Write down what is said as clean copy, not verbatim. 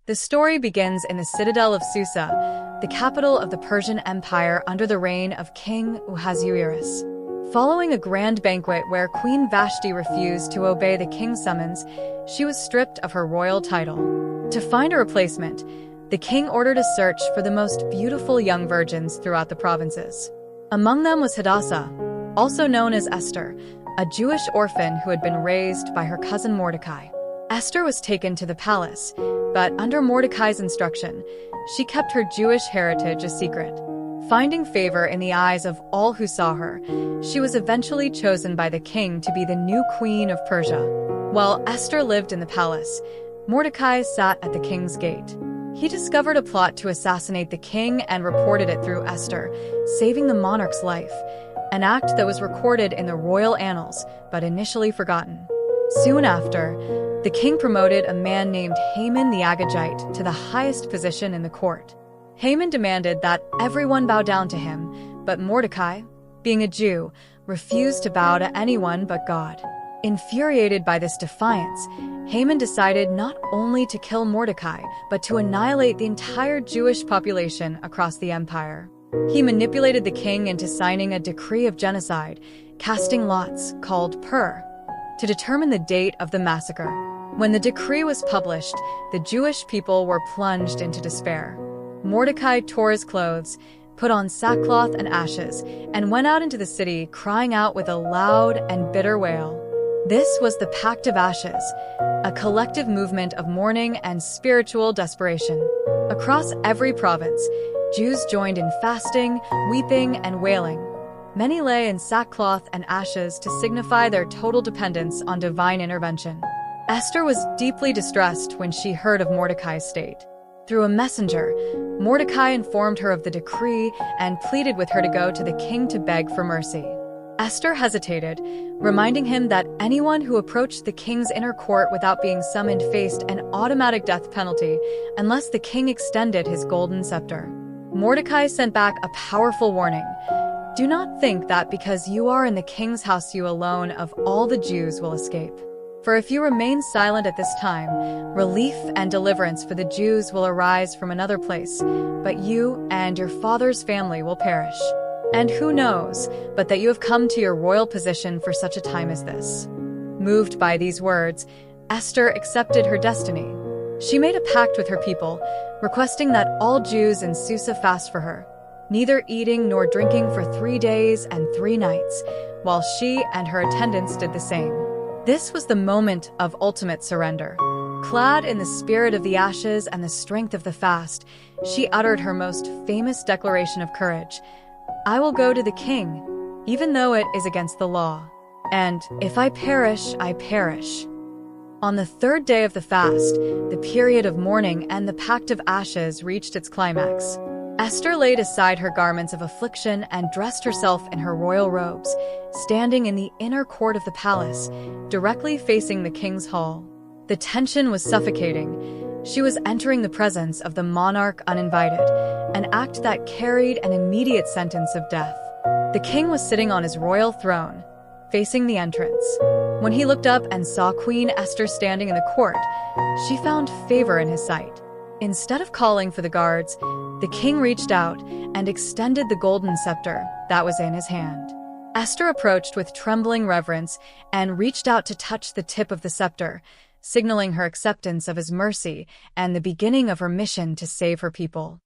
The story begins in the citadel of Susa, the capital of the Persian Empire under the reign of King Ahasuerus. Following a grand banquet where Queen Vashti refused to obey the king's summons, she was stripped of her royal title. To find a replacement, the king ordered a search for the most beautiful young virgins throughout the provinces. Among them was Hadassah, also known as Esther, a Jewish orphan who had been raised by her cousin Mordecai. Esther was taken to the palace, but under Mordecai's instruction, she kept her Jewish heritage a secret. Finding favor in the eyes of all who saw her, she was eventually chosen by the king to be the new queen of Persia. While Esther lived in the palace, Mordecai sat at the king's gate. He discovered a plot to assassinate the king and reported it through Esther, saving the monarch's life, an act that was recorded in the royal annals but initially forgotten. Soon after, the king promoted a man named Haman the Agagite to the highest position in the court. Haman demanded that everyone bow down to him, but Mordecai, being a Jew, refused to bow to anyone but God. Infuriated by this defiance, Haman decided not only to kill Mordecai, but to annihilate the entire Jewish population across the empire. He manipulated the king into signing a decree of genocide, casting lots, called Pur, to determine the date of the massacre. When the decree was published, the Jewish people were plunged into despair. Mordecai tore his clothes, put on sackcloth and ashes, and went out into the city crying out with a loud and bitter wail. This was the Pact of Ashes, a collective movement of mourning and spiritual desperation. Across every province, Jews joined in fasting, weeping, and wailing. Many lay in sackcloth and ashes to signify their total dependence on divine intervention. Esther was deeply distressed when she heard of Mordecai's state. Through a messenger, Mordecai informed her of the decree and pleaded with her to go to the king to beg for mercy. Esther hesitated, reminding him that anyone who approached the king's inner court without being summoned faced an automatic death penalty unless the king extended his golden scepter. Mordecai sent back a powerful warning. Do not think that because you are in the king's house you alone of all the Jews will escape. For if you remain silent at this time, relief and deliverance for the Jews will arise from another place, but you and your father's family will perish. And who knows, but that you have come to your royal position for such a time as this. Moved by these words, Esther accepted her destiny. She made a pact with her people, requesting that all Jews in Susa fast for her, neither eating nor drinking for 3 days and 3 nights, while she and her attendants did the same. This was the moment of ultimate surrender. Clad in the spirit of the ashes and the strength of the fast, she uttered her most famous declaration of courage. I will go to the king, even though it is against the law. And if I perish, I perish. On the 3rd day of the fast, the period of mourning and the Pact of Ashes reached its climax. Esther laid aside her garments of affliction and dressed herself in her royal robes, standing in the inner court of the palace, directly facing the king's hall. The tension was suffocating. She was entering the presence of the monarch uninvited, an act that carried an immediate sentence of death. The king was sitting on his royal throne, facing the entrance. When he looked up and saw Queen Esther standing in the court, she found favor in his sight. Instead of calling for the guards, the king reached out and extended the golden scepter that was in his hand. Esther approached with trembling reverence and reached out to touch the tip of the scepter, signaling her acceptance of his mercy and the beginning of her mission to save her people.